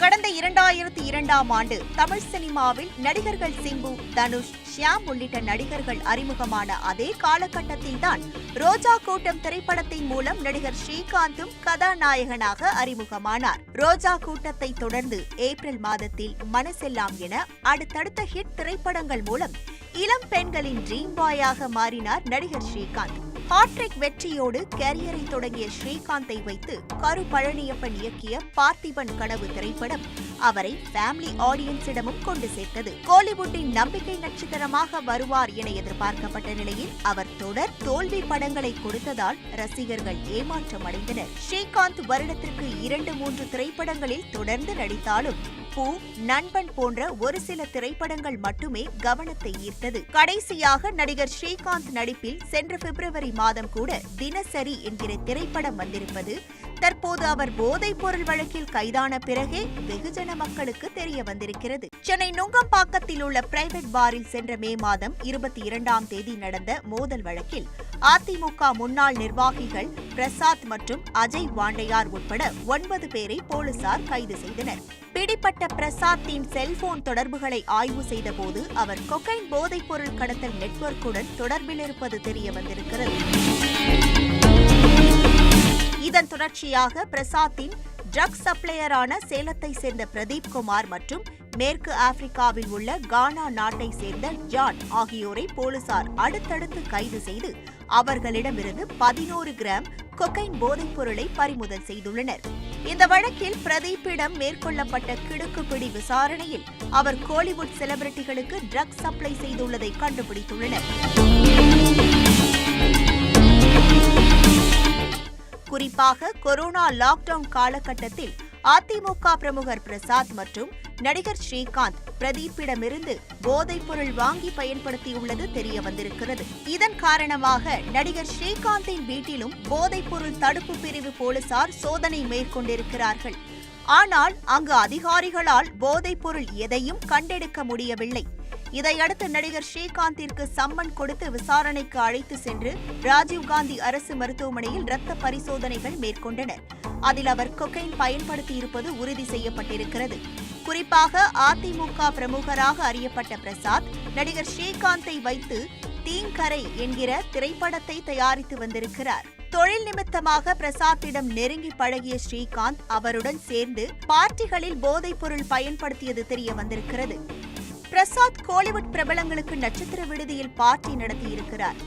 கடந்த 2002ஆம் ஆண்டு தமிழ் சினிமாவில் நடிகர்கள் சிம்பு, தனுஷ், ஷியாம் உள்ளிட்ட நடிகர்கள் அறிமுகமான அதே காலகட்டத்தில்தான் ரோஜா கூட்டம் திரைப்படத்தின் மூலம் நடிகர் ஸ்ரீகாந்தும் கதாநாயகனாக அறிமுகமானார். ரோஜா கூட்டத்தை தொடர்ந்து ஏப்ரல் மாதத்தில் மனசெல்லாம் என அடுத்தடுத்த ஹிட் திரைப்படங்கள் மூலம் இளம் பெண்களின் ட்ரீம் பாயாக மாறினார் நடிகர் ஸ்ரீகாந்த். ஹாட்ரிக் வெற்றியோடு கேரியரை தொடங்கிய ஸ்ரீகாந்தை வைத்து கரு பழனியப்பன் இயக்கிய பார்த்திபன் கனவு திரைப்படம் அவரை ஃபேமிலி ஆடியன்ஸிடமும் கொண்டு சேர்த்தது. கோலிவுட்டின் நம்பிக்கை நட்சத்திரமாக வருவார் என எதிர்பார்க்கப்பட்ட நிலையில் அவர் தொடர் தோல்வி படங்களை கொடுத்ததால் ரசிகர்கள் ஏமாற்றம் அடைந்தனர். ஸ்ரீகாந்த் வருடத்திற்கு 2-3 திரைப்படங்களில் தொடர்ந்து நடித்தாலும் பூ, நண்பன் போன்ற ஒரு சில திரைப்படங்கள் மட்டுமே கவனத்தை ஈர்த்தது. கடைசியாக நடிகர் ஸ்ரீகாந்த் நடிப்பில் சென்ற பிப்ரவரி மாதம் கூட தினசரி என்கிற திரைப்படம் வந்திருப்பது தற்போது அவர் போதைப் பொருள் வழக்கில் கைதான பிறகே வெகுஜன மக்களுக்கு தெரிய வந்திருக்கிறது. சென்னை நுங்கம்பாக்கத்தில் உள்ள பிரைவேட் பாரில் சென்ற மே மாதம் 22ஆம் தேதி நடந்த மோதல் வழக்கில் அதிமுக முன்னாள் நிர்வாகிகள் பிரசாத் மற்றும் அஜய் வாண்டையார் உட்பட 9 பேரை போலீசார் கைது செய்தனர். பிடிப்பட்ட பிரசாத்தின் செல்போன் தொடர்புகளை ஆய்வு செய்தபோது அவர் கொக்கைன் போதைப் பொருள் கடத்தல் நெட்வொர்க்குடன் தொடர்பில் இருப்பது தெரிய வந்திருக்கிறது. இதன் தொடர்ச்சியாக பிரசாத்தின் ட்ரக்ஸ் சப்ளையரான சேலத்தை சேர்ந்த பிரதீப் குமார் மற்றும் மேற்கு ஆப்பிரிக்காவில் உள்ள கானா நாட்டை சேர்ந்த ஜான் ஆகியோரை போலீசார் அடுத்தடுத்து கைது செய்து அவர்களிடமிருந்து 11 கிராம் கொக்கைன் போதைப் பொருளை பறிமுதல் செய்துள்ளனர். இந்த வழக்கில் பிரதீப்பிடம் மேற்கொள்ளப்பட்ட கிடுக்குப்பிடி விசாரணையில் அவர் கோலிவுட் செலிபிரிட்டிகளுக்கு ட்ரக்ஸ் சப்ளை செய்துள்ளதை கண்டுபிடித்துள்ளனர். குறிப்பாக கொரோனா லாக்டவுன் காலகட்டத்தில் அதிமுக பிரமுகர் பிரசாத் மற்றும் நடிகர் ஸ்ரீகாந்த் பிரதீப்பிடமிருந்து போதைப் பொருள் வாங்கி பயன்படுத்தியுள்ளது தெரிய வந்திருக்கிறது. இதன் காரணமாக நடிகர் ஸ்ரீகாந்தின் வீட்டிலும் போதைப் பொருள் தடுப்பு பிரிவு போலீசார் சோதனை மேற்கொண்டிருக்கிறார்கள். ஆனால் அங்கு அதிகாரிகளால் போதைப் பொருள் எதையும் கண்டெடுக்க முடியவில்லை. இதையடுத்து நடிகர் ஸ்ரீகாந்திற்கு சம்மன் கொடுத்து விசாரணைக்கு அழைத்து சென்று ராஜீவ்காந்தி அரசு மருத்துவமனையில் இரத்த பரிசோதனைகள் மேற்கொண்டனர். அதில் அவர் கொக்கைன் பயன்படுத்தியிருப்பது உறுதி செய்யப்பட்டிருக்கிறது. குறிப்பாக அதிமுக பிரமுகராக அறியப்பட்ட பிரசாத் நடிகர் ஸ்ரீகாந்தை வைத்து தீங்கரை என்கிற திரைப்படத்தை தயாரித்து வந்திருக்கிறார். தொழில் நிமித்தமாக பிரசாத்திடம் நெருங்கி பழகிய ஸ்ரீகாந்த் அவருடன் சேர்ந்து பார்ட்டிகளில் போதைப் பொருள் பயன்படுத்தியது தெரிய வந்திருக்கிறது. பிரசாத் கோலிவுட் பிரபலங்களுக்கு நட்சத்திர விடுதியில் பார்ட்டி நடத்தியிருக்கிறார்.